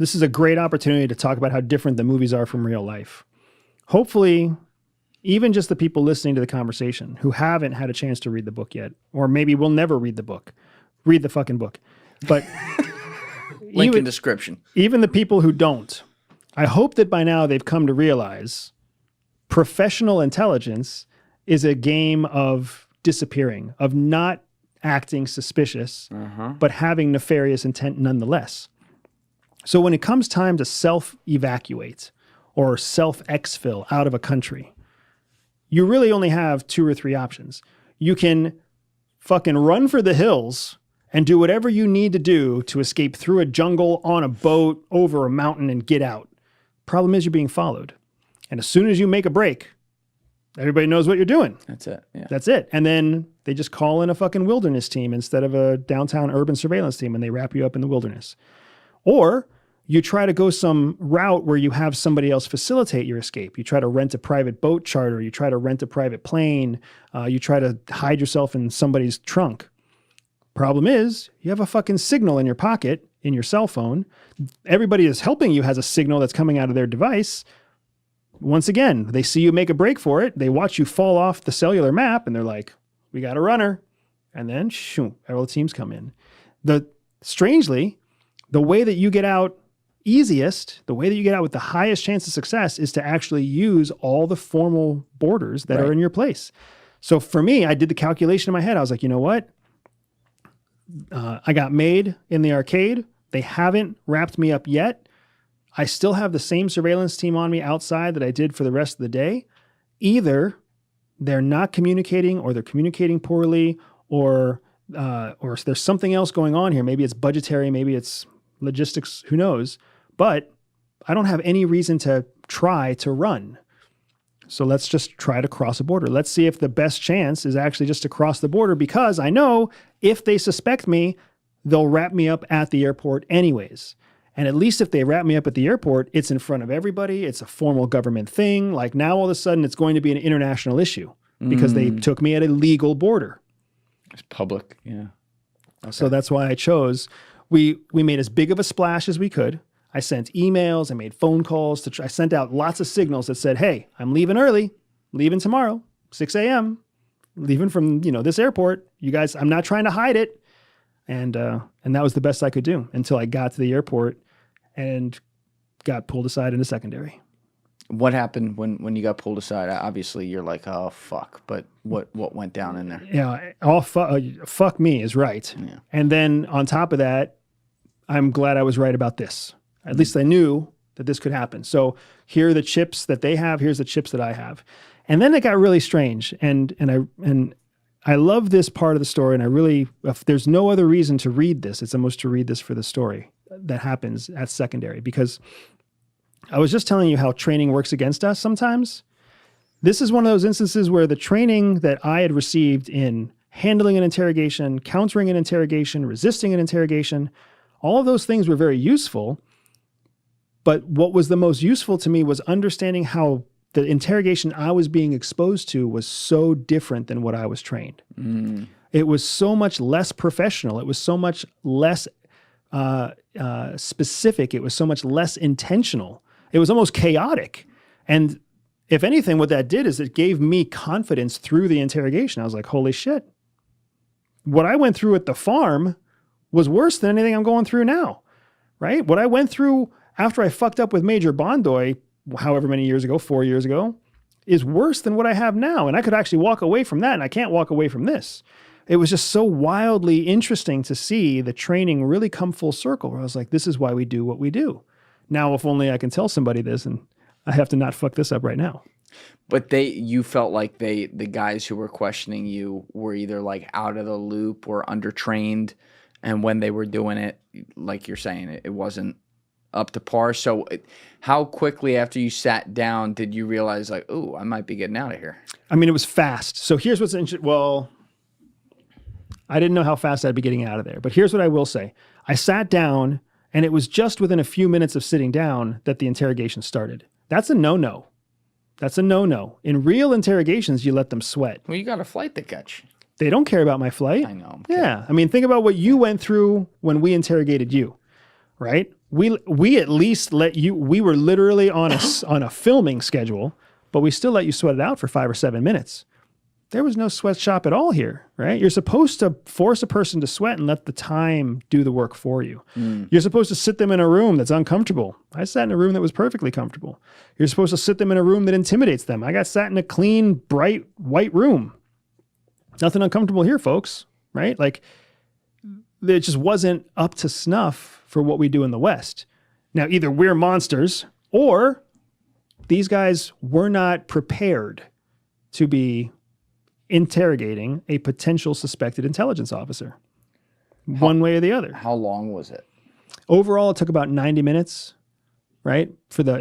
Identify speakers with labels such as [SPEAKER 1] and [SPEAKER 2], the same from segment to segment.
[SPEAKER 1] this is a great opportunity to talk about how different the movies are from real life. Hopefully, even just the people listening to the conversation who haven't had a chance to read the book yet, or maybe will never read the book, read the fucking book. But
[SPEAKER 2] link in description.
[SPEAKER 1] Even the people who don't, I hope that by now they've come to realize professional intelligence is a game of disappearing, of not acting suspicious, but having nefarious intent nonetheless. So when it comes time to self-evacuate or self-exfil out of a country, you really only have 2 or 3 options. You can fucking run for the hills and do whatever you need to do to escape through a jungle, on a boat, over a mountain, and get out. Problem is you're being followed. And as soon as you make a break, everybody knows what you're doing.
[SPEAKER 2] That's it. Yeah.
[SPEAKER 1] That's it. And then they just call in a fucking wilderness team instead of a downtown urban surveillance team, and they wrap you up in the wilderness. Or you try to go some route where you have somebody else facilitate your escape. You try to rent a private boat charter. You try to rent a private plane. You try to hide yourself in somebody's trunk. Problem is, you have a fucking signal in your pocket, in your cell phone. Everybody that's helping you has a signal that's coming out of their device. Once again, they see you make a break for it. They watch you fall off the cellular map, and they're like, we got a runner. And then, shoo, all the teams come in. Strangely, the way that you get out easiest, the way that you get out with the highest chance of success is to actually use all the formal borders that are in your place. So for me, I did the calculation in my head. I was like, you know what? I got made in the arcade. They haven't wrapped me up yet. I still have the same surveillance team on me outside that I did for the rest of the day. Either they're not communicating, or they're communicating poorly, or there's something else going on here. Maybe it's budgetary, maybe it's logistics, who knows? But I don't have any reason to try to run. So let's just try to cross a border. Let's see if the best chance is actually just to cross the border, because I know if they suspect me, they'll wrap me up at the airport anyways. And at least if they wrap me up at the airport, it's in front of everybody. It's a formal government thing. Like now all of a sudden it's going to be an international issue because they took me at a legal border.
[SPEAKER 2] It's public, yeah. Okay.
[SPEAKER 1] So that's why I chose. We made as big of a splash as we could. I sent emails, I made phone calls, I sent out lots of signals that said, hey, I'm leaving early, leaving tomorrow, 6 a.m., leaving from, this airport. You guys, I'm not trying to hide it. And that was the best I could do until I got to the airport and got pulled aside into secondary.
[SPEAKER 2] What happened when you got pulled aside? Obviously, you're like, oh, fuck. But what went down in there?
[SPEAKER 1] Yeah, fuck me is right. Yeah. And then on top of that, I'm glad I was right about this. At least I knew that this could happen. So here are the chips that they have. Here's the chips that I have. And then it got really strange. And I love this part of the story. And if there's no other reason to read this, it's almost to read this for the story that happens at secondary. Because I was just telling you how training works against us sometimes. This is one of those instances where the training that I had received in handling an interrogation, countering an interrogation, resisting an interrogation, all of those things were very useful. But what was the most useful to me was understanding how the interrogation I was being exposed to was so different than what I was trained. It was so much less professional. It was so much less specific. It was so much less intentional. It was almost chaotic. And if anything, what that did is it gave me confidence through the interrogation. I was like, holy shit. What I went through at the farm was worse than anything I'm going through now, right? What I went through after I fucked up with Major Bondoy, however many years ago, 4 years ago, is worse than what I have now. And I could actually walk away from that, and I can't walk away from this. It was just so wildly interesting to see the training really come full circle, where I was like, this is why we do what we do. Now, if only I can tell somebody this, and I have to not fuck this up right now.
[SPEAKER 2] But you felt like the guys who were questioning you were either like out of the loop or undertrained, and when they were doing it, like you're saying, it wasn't up to par. So how quickly after you sat down did you realize like, oh, I might be getting out of here? I
[SPEAKER 1] mean, it was fast. So here's what's interesting. Well, I didn't know how fast I'd be getting out of there, but here's what I will say. I sat down, and it was just within a few minutes of sitting down that the interrogation started. That's a no-no. That's a no-no. In real interrogations, you let them sweat.
[SPEAKER 2] Well, you got a flight to catch.
[SPEAKER 1] They don't care about my flight.
[SPEAKER 2] I know.
[SPEAKER 1] Yeah. I mean, think about what you went through when we interrogated you, right? we at least let you, we were literally on a filming schedule, but we still let you sweat it out for 5 or 7 minutes. There was no sweatshop at all here, right? You're supposed to force a person to sweat and let the time do the work for you. You're supposed to sit them in a room that's uncomfortable. I sat in a room that was perfectly comfortable. You're supposed to sit them in a room that intimidates them. I got sat in a clean, bright, white room. Nothing uncomfortable here, folks, right? Like, it just wasn't up to snuff for what we do in the West. Now, either we're monsters or these guys were not prepared to be interrogating a potential suspected intelligence officer. One way or the other.
[SPEAKER 2] How long was it?
[SPEAKER 1] Overall, it took about 90 minutes, right? For the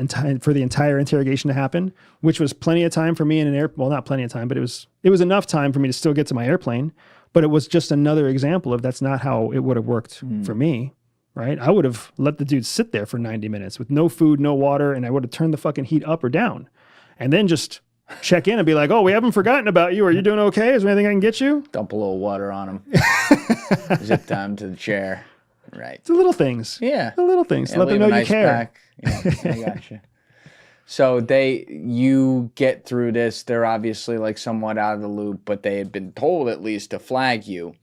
[SPEAKER 1] entire interrogation to happen, which was plenty of time for me in an well, not plenty of time, but it was enough time for me to still get to my airplane. But it was just another example of that's not how it would have worked for me, right? I would have let the dude sit there for 90 minutes with no food, no water, and I would have turned the fucking heat up or down. And then just check in and be like, oh, we haven't forgotten about you. Are you doing okay? Is there anything I can get you?
[SPEAKER 2] Dump a little water on him. Zip down to the chair. Right.
[SPEAKER 1] It's the little things.
[SPEAKER 2] Yeah.
[SPEAKER 1] The little things.
[SPEAKER 2] Yeah,
[SPEAKER 1] Let them know you care.
[SPEAKER 2] Pack. Yeah, I gotcha. So you get through this. They're obviously like somewhat out of the loop, but they had been told at least to flag you.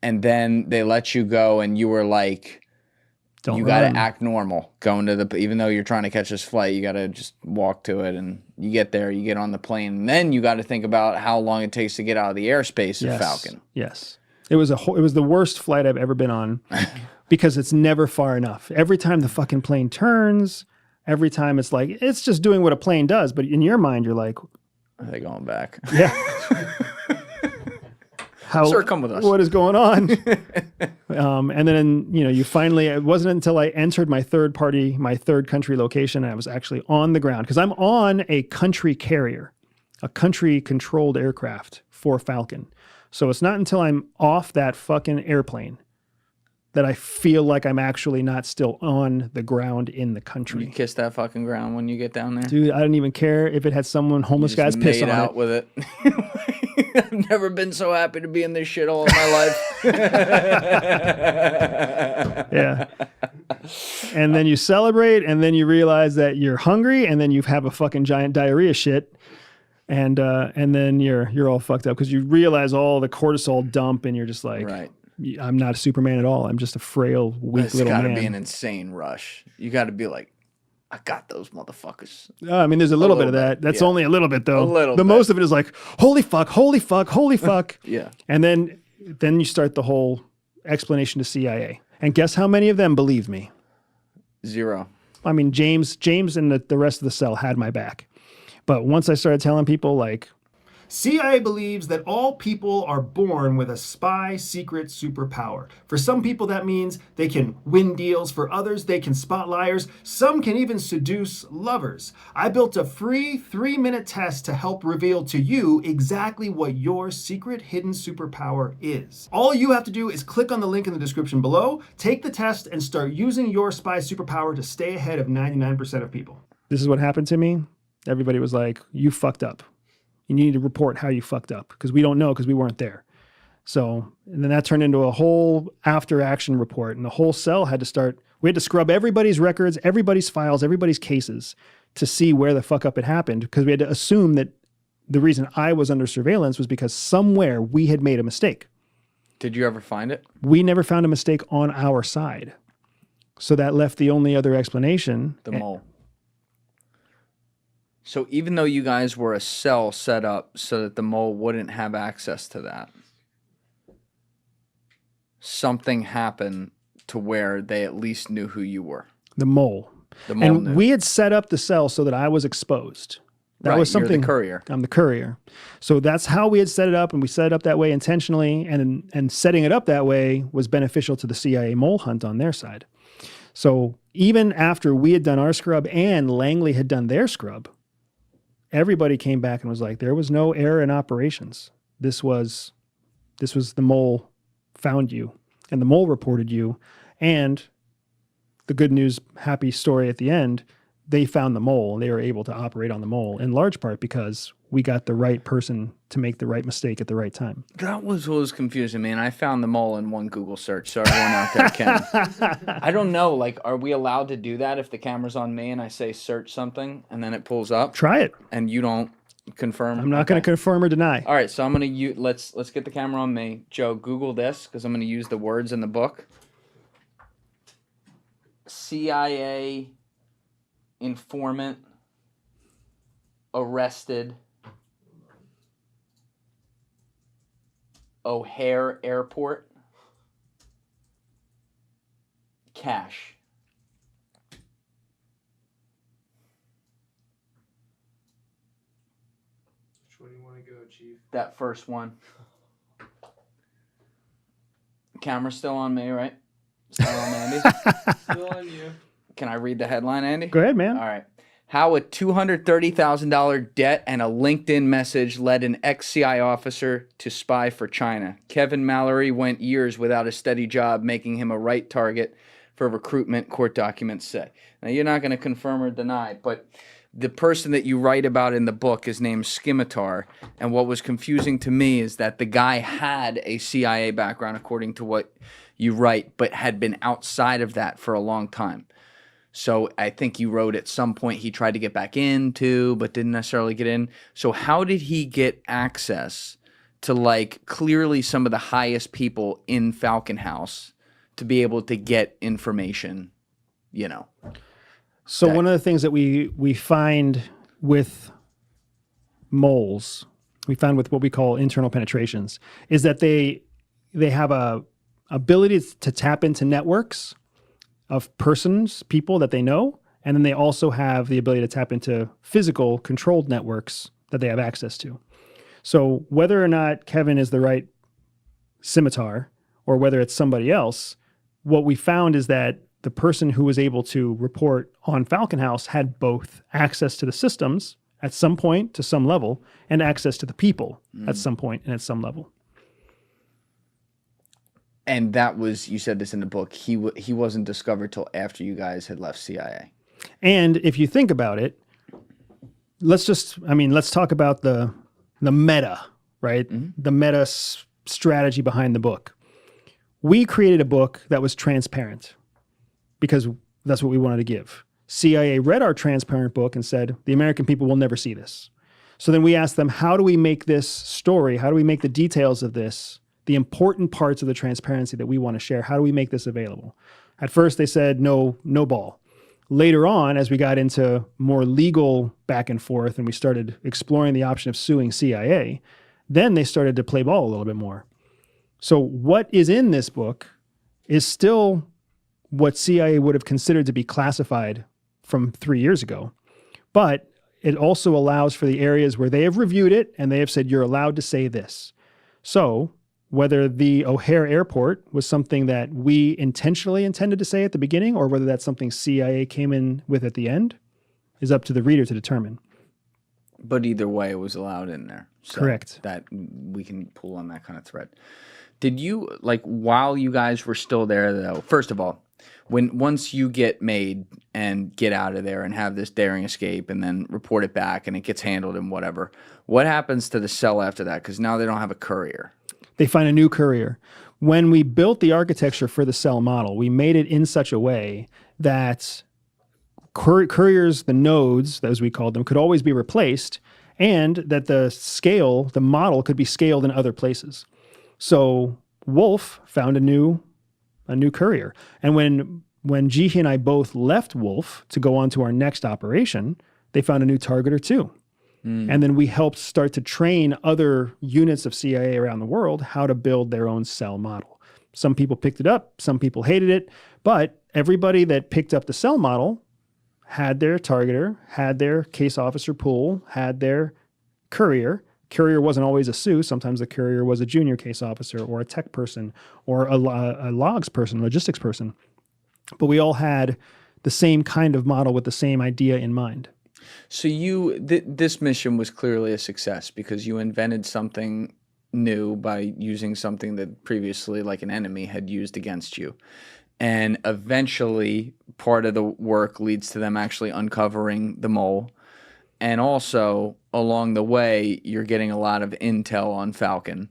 [SPEAKER 2] And then they let you go and you were like, you got to act normal going to even though you're trying to catch this flight, you got to just walk to it and you get there, you get on the plane. And then you got to think about how long it takes to get out of the airspace of Falcon.
[SPEAKER 1] Yes. It was the worst flight I've ever been on because it's never far enough. Every time the fucking plane turns, every time it's like, it's just doing what a plane does. But in your mind, you're like,
[SPEAKER 2] are they going back?
[SPEAKER 1] Yeah.
[SPEAKER 2] Sir, come with us.
[SPEAKER 1] What is going on? And then, you finally, it wasn't until I entered my third country location, and I was actually on the ground because I'm on a country carrier, a country controlled aircraft for Falcon. So it's not until I'm off that fucking airplane that I feel like I'm actually not still on the ground in the country.
[SPEAKER 2] You kiss that fucking ground when you get down there?
[SPEAKER 1] Dude, I don't even care if it had homeless guys piss on it.
[SPEAKER 2] Out with it. I've never been so happy to be in this shithole in my life.
[SPEAKER 1] Yeah. And then you celebrate, and then you realize that you're hungry, and then you have a fucking giant diarrhea shit. And then you're all fucked up because you realize all the cortisol dump, and you're just like,
[SPEAKER 2] right.
[SPEAKER 1] I'm not a Superman at all. I'm just a frail, weak little man.
[SPEAKER 2] It's got to be an insane rush. You got to be like, I got those motherfuckers.
[SPEAKER 1] I mean, there's a little bit of that. That's only a little bit, though.
[SPEAKER 2] A little
[SPEAKER 1] bit. Most of it is like, holy fuck, holy fuck, holy fuck.
[SPEAKER 2] Yeah.
[SPEAKER 1] And then you start the whole explanation to CIA. And guess how many of them believe me?
[SPEAKER 2] 0.
[SPEAKER 1] I mean, James and the rest of the cell had my back. But once I started telling people, like,
[SPEAKER 3] CIA believes that all people are born with a spy secret superpower. For some people, that means they can win deals. For others, they can spot liars. Some can even seduce lovers. I built a free 3-minute test to help reveal to you exactly what your secret hidden superpower is. All you have to do is click on the link in the description below, take the test, and start using your spy superpower to stay ahead of 99% of people.
[SPEAKER 1] This is what happened to me. Everybody was like, you fucked up. You need to report how you fucked up because we don't know because we weren't there. So, and then that turned into a whole after action report, and the whole cell had to start, we had to scrub everybody's records, everybody's files, everybody's cases to see where the fuck up had happened because we had to assume that the reason I was under surveillance was because somewhere we had made a mistake.
[SPEAKER 2] Did you ever find it?
[SPEAKER 1] We never found a mistake on our side. So that left the only other explanation.
[SPEAKER 2] The mole. So even though you guys were a cell set up so that the mole wouldn't have access to that, something happened to where they at least knew who you were.
[SPEAKER 1] The mole.
[SPEAKER 2] The mole
[SPEAKER 1] and
[SPEAKER 2] knew.
[SPEAKER 1] We had set up the cell so that I was exposed. That was something.
[SPEAKER 2] You're the courier.
[SPEAKER 1] I'm the courier. So that's how we had set it up, and we set it up that way intentionally, and setting it up that way was beneficial to the CIA mole hunt on their side. So even after we had done our scrub and Langley had done their scrub, everybody came back and was like, there was no error in operations. This was the mole found you, and the mole reported you. And the good news, happy story at the end, they found the mole. They were able to operate on the mole in large part because we got the right person to make the right mistake at the right time.
[SPEAKER 2] That was what was confusing me, and I found them all in one Google search. So everyone out there can. I don't know. Like, are we allowed to do that if the camera's on me and I say search something and then it pulls up?
[SPEAKER 1] Try it.
[SPEAKER 2] And you don't confirm?
[SPEAKER 1] I'm not going to confirm or deny.
[SPEAKER 2] All right, so I'm gonna use. Let's get the camera on me, Joe. Google this because I'm gonna use the words in the book. CIA informant arrested O'Hare Airport cache.
[SPEAKER 3] Which one do you want to go, Chief?
[SPEAKER 2] That first one. Camera's still on me, right? Still on Andy?
[SPEAKER 3] Still on you.
[SPEAKER 2] Can I read the headline, Andy?
[SPEAKER 1] Go ahead, man.
[SPEAKER 2] All right. How a $230,000 debt and a LinkedIn message led an ex-CI officer to spy for China. Kevin Mallory went years without a steady job, making him a right target for recruitment, court documents say. Now, you're not going to confirm or deny, but the person that you write about in the book is named Scimitar, and what was confusing to me is that the guy had a CIA background, according to what you write, but had been outside of that for a long time. So I think you wrote at some point he tried to get back into, but didn't necessarily get in. So how did he get access to, like, clearly some of the highest people in Falcon House to be able to get information, you know?
[SPEAKER 1] So one of the things that we find with moles, we find with what we call internal penetrations, is that they have a ability to tap into networks of persons, people that they know, and then they also have the ability to tap into physical controlled networks that they have access to. So whether or not Kevin is the right scimitar or whether it's somebody else, what we found is that the person who was able to report on Falcon House had both access to the systems at some point to some level and access to the people at some point and at some level.
[SPEAKER 2] And that was, you said this in the book, he wasn't discovered till after you guys had left CIA.
[SPEAKER 1] And if you think about it, let's talk about the meta, right?
[SPEAKER 2] Mm-hmm.
[SPEAKER 1] The meta strategy behind the book. We created a book that was transparent because that's what we wanted to give. CIA read our transparent book and said, the American people will never see this. So then we asked them, how do we make this story? How do we make the details of this, the important parts of the transparency that we want to share? How do we make this available? At first they said, no ball. Later on, as we got into more legal back and forth and we started exploring the option of suing CIA, then they started to play ball a little bit more. So what is in this book is still what CIA would have considered to be classified from 3 years ago. But it also allows for the areas where they have reviewed it and they have said, you're allowed to say this. So whether the O'Hare Airport was something that we intentionally intended to say at the beginning or whether that's something CIA came in with at the end is up to the reader to determine.
[SPEAKER 2] But either way, it was allowed in there. So
[SPEAKER 1] Correct.
[SPEAKER 2] That we can pull on that kind of thread. Did you, like, while you guys were still there, though, first of all, once you get made and get out of there and have this daring escape and then report it back and it gets handled and whatever, what happens to the cell after that? Because now they don't have a courier.
[SPEAKER 1] They find a new courier. When we built the architecture for the cell model, we made it in such a way that couriers, the nodes, as we called them, could always be replaced and that the model could be scaled in other places. So Wolf found a new courier. And when Jihi and I both left Wolf to go on to our next operation, they found a new target or two. And then we helped start to train other units of CIA around the world how to build their own cell model. Some people picked it up, some people hated it, but everybody that picked up the cell model had their targeter, had their case officer pool, had their courier. Courier wasn't always a SUE. Sometimes the courier was a junior case officer or a tech person or a logs person, logistics person. But we all had the same kind of model with the same idea in mind.
[SPEAKER 2] So this mission was clearly a success because you invented something new by using something that previously, like, an enemy had used against you. And eventually, part of the work leads to them actually uncovering the mole. And also, along the way, you're getting a lot of intel on Falcon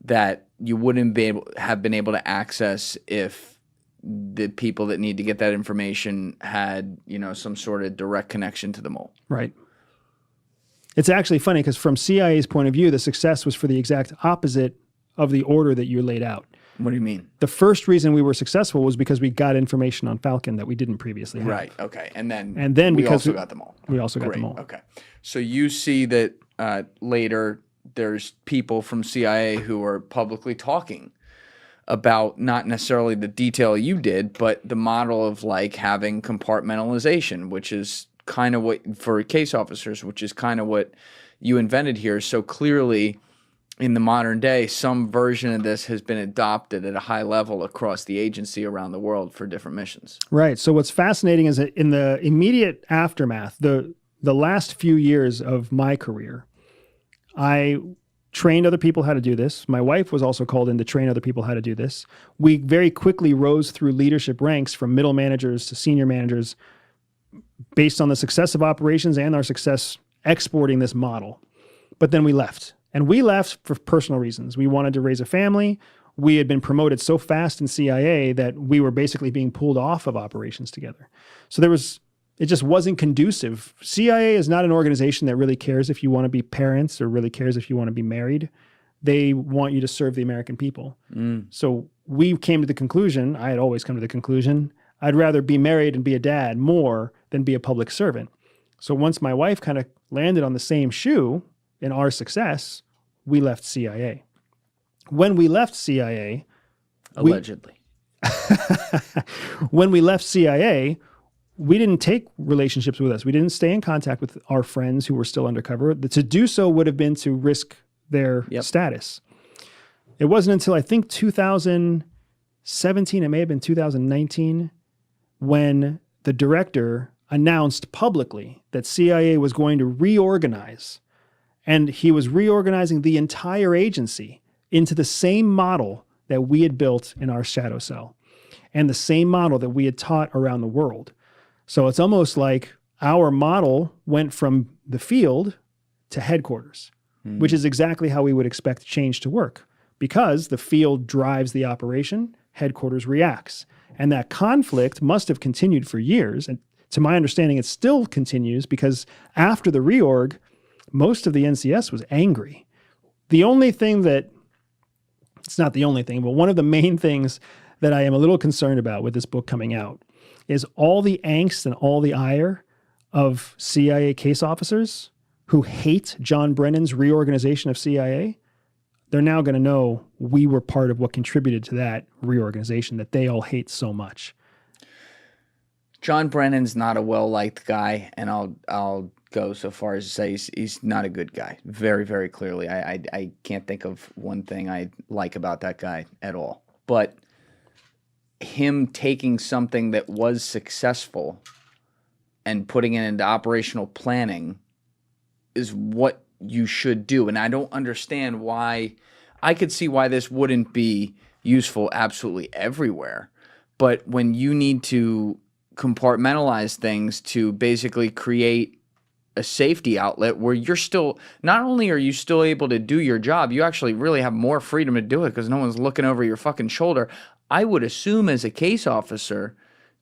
[SPEAKER 2] that you wouldn't have been able to access if the people that need to get that information had, some sort of direct connection to the mole.
[SPEAKER 1] Right. It's actually funny because from CIA's point of view, the success was for the exact opposite of the order that you laid out.
[SPEAKER 2] What do you mean?
[SPEAKER 1] The first reason we were successful was because we got information on Falcon that we didn't previously have.
[SPEAKER 2] Right. Okay. And then
[SPEAKER 1] we
[SPEAKER 2] because also got them all.
[SPEAKER 1] We also got
[SPEAKER 2] Great.
[SPEAKER 1] them all.
[SPEAKER 2] Okay. So you see that later there's people from CIA who are publicly talking about not necessarily the detail you did, but the model of like having compartmentalization, which is kind of what for case officers, which is kind of what you invented here. So clearly, in the modern day, some version of this has been adopted at a high level across the agency around the world for different missions.
[SPEAKER 1] Right. So what's fascinating is that in the immediate aftermath, the last few years of my career, I trained other people how to do this. My wife was also called in to train other people how to do this. We very quickly rose through leadership ranks from middle managers to senior managers based on the success of operations and our success exporting this model. But then we left. And we left for personal reasons. We wanted to raise a family. We had been promoted so fast in CIA that we were basically being pulled off of operations together. So it just wasn't conducive. CIA is not an organization that really cares if you want to be parents or really cares if you want to be married. They want you to serve the American people. So we came to the conclusion, I had always come to the conclusion, I'd rather be married and be a dad more than be a public servant. So once my wife kind of landed on the same shoe in our success, we left CIA. When we left CIA,
[SPEAKER 2] allegedly,
[SPEAKER 1] when we left CIA, we didn't take relationships with us. We didn't stay in contact with our friends who were still undercover. To do so would have been to risk their status. It wasn't until I think 2017, it may have been 2019, when the director announced publicly that CIA was going to reorganize. And he was reorganizing the entire agency into the same model that we had built in our shadow cell and the same model that we had taught around the world. So it's almost like our model went from the field to headquarters, which is exactly how we would expect change to work, because the field drives the operation, headquarters reacts. And that conflict must have continued for years. And to my understanding, it still continues because after the reorg, most of the NCS was angry. The only thing it's not the only thing, but one of the main things that I am a little concerned about with this book coming out is all the angst and all the ire of CIA case officers who hate John Brennan's reorganization of CIA. They're now going to know we were part of what contributed to that reorganization that they all hate so much.
[SPEAKER 2] John Brennan's not a well-liked guy, and I'll go so far as to say he's not a good guy. Very, very clearly. I can't think of one thing I like about that guy at all. But him taking something that was successful and putting it into operational planning is what you should do. And I don't understand why. I could see why this wouldn't be useful absolutely everywhere. But when you need to compartmentalize things to basically create a safety outlet where you're still, not only are you still able to do your job, you actually really have more freedom to do it because no one's looking over your fucking shoulder. I would assume as a case officer,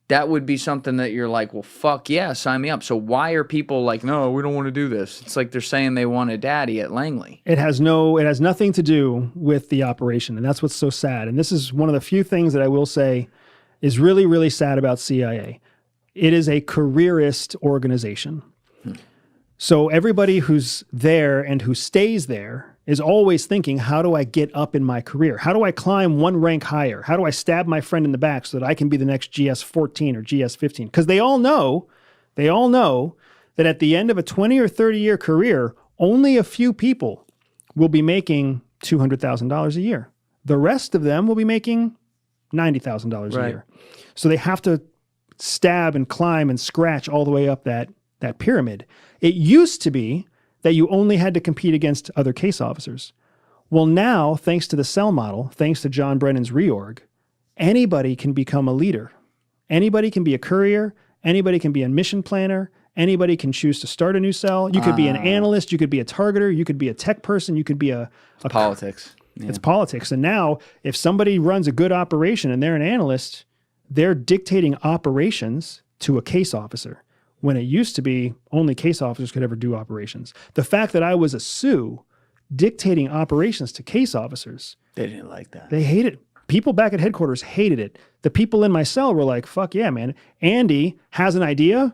[SPEAKER 2] that would be something that you're like, well, fuck yeah, sign me up. So why are people like, no, we don't want to do this? It's like they're saying they want a daddy at Langley.
[SPEAKER 1] It has nothing to do with the operation. And that's what's so sad. And this is one of the few things that I will say is really, really sad about CIA. It is a careerist organization. So everybody who's there and who stays there is always thinking, how do I get up in my career? How do I climb one rank higher? How do I stab my friend in the back so that I can be the next GS-14 or GS-15? Because they all know that at the end of a 20 or 30 year career, only a few people will be making $200,000 a year. The rest of them will be making $90,000 a year. So they have to stab and climb and scratch all the way up that pyramid. It used to be that you only had to compete against other case officers. Well, now, thanks to the cell model, thanks to John Brennan's reorg, anybody can become a leader Anybody can be a courier. Anybody can be a mission planner. Anybody can choose to start a new cell. You could be an analyst. You could be a targeter. You could be a tech person. You could be a
[SPEAKER 2] politics. Yeah.
[SPEAKER 1] It's politics. And now if somebody runs a good operation and they're an analyst, they're dictating operations to a case officer, when it used to be only case officers could ever do operations. The fact that I was a Sioux dictating operations to case officers,
[SPEAKER 2] They didn't like that.
[SPEAKER 1] they hated it. People back at headquarters hated it. The people in my cell were like, fuck yeah, man. Andy has an idea,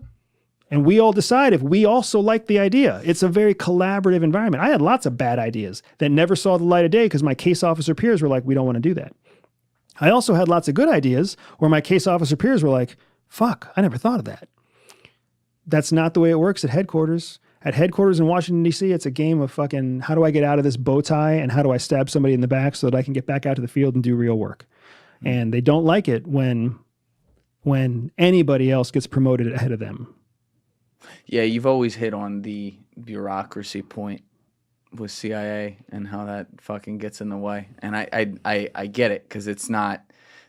[SPEAKER 1] and we all decide if we also like the idea. It's a very collaborative environment. I had lots of bad ideas that never saw the light of day because my case officer peers were like, we don't want to do that. I also had lots of good ideas where my case officer peers were like, fuck, I never thought of that. That's not the way it works at headquarters. At headquarters in Washington, D.C., it's a game of fucking how do I get out of this bow tie and how do I stab somebody in the back so that I can get back out to the field and do real work. And they don't like it when anybody else gets promoted ahead of them.
[SPEAKER 2] Yeah, you've always hit on the bureaucracy point with CIA and how that fucking gets in the way. And I get it because it's not,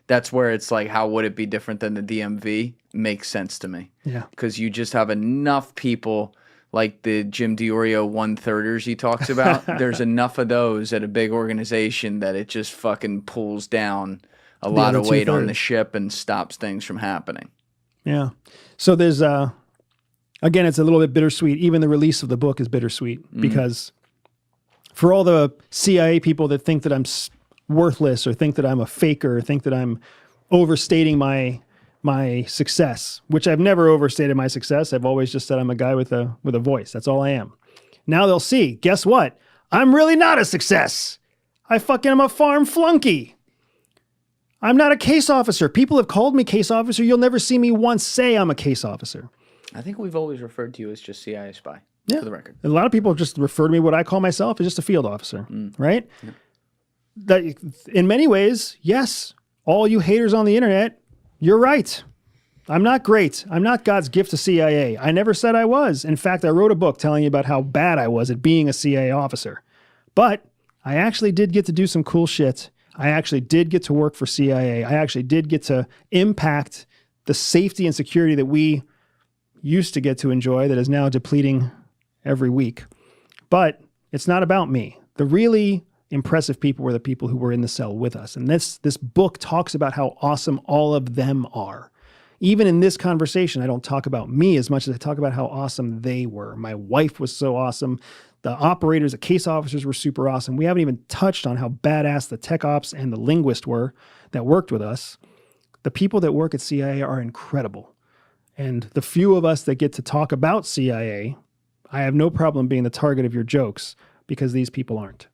[SPEAKER 2] that's where it's like, how would it be different than the DMV? Makes sense to me.
[SPEAKER 1] Yeah.
[SPEAKER 2] Because you just have enough people like the Jim DiOrio 1/3ers he talks about. There's enough of those at a big organization that it just fucking pulls down a lot
[SPEAKER 1] other
[SPEAKER 2] of weight on
[SPEAKER 1] 2/3.
[SPEAKER 2] the ship and stops things from happening.
[SPEAKER 1] Yeah. So there's, again, it's a little bit bittersweet. Even the release of the book is bittersweet because for all the CIA people that think that I'm worthless or think that I'm a faker or think that I'm overstating my success, which I've never overstated my success. I've always just said I'm a guy with a voice. That's all I am. Now they'll see, guess what? I'm really not a success. I fucking am a farm flunky. I'm not a case officer. People have called me case officer. You'll never see me once say I'm a case officer.
[SPEAKER 2] I think we've always referred to you as just CIA spy,
[SPEAKER 1] Yeah.
[SPEAKER 2] for the record.
[SPEAKER 1] A lot of people just refer to me, what I call myself, as just a field officer, right? Yeah. That, in many ways, yes, all you haters on the internet, you're right. I'm not great. I'm not God's gift to CIA. I never said I was. In fact, I wrote a book telling you about how bad I was at being a CIA officer. But I actually did get to do some cool shit. I actually did get to work for CIA. I actually did get to impact the safety and security that we used to get to enjoy that is now depleting every week. But it's not about me. The really impressive people were the people who were in the cell with us. And this book talks about how awesome all of them are. Even in this conversation, I don't talk about me as much as I talk about how awesome they were. My wife was so awesome. The operators, the case officers were super awesome. We haven't even touched on how badass the tech ops and the linguist were that worked with us. The people that work at CIA are incredible. And the few of us that get to talk about CIA, I have no problem being the target of your jokes because these people aren't.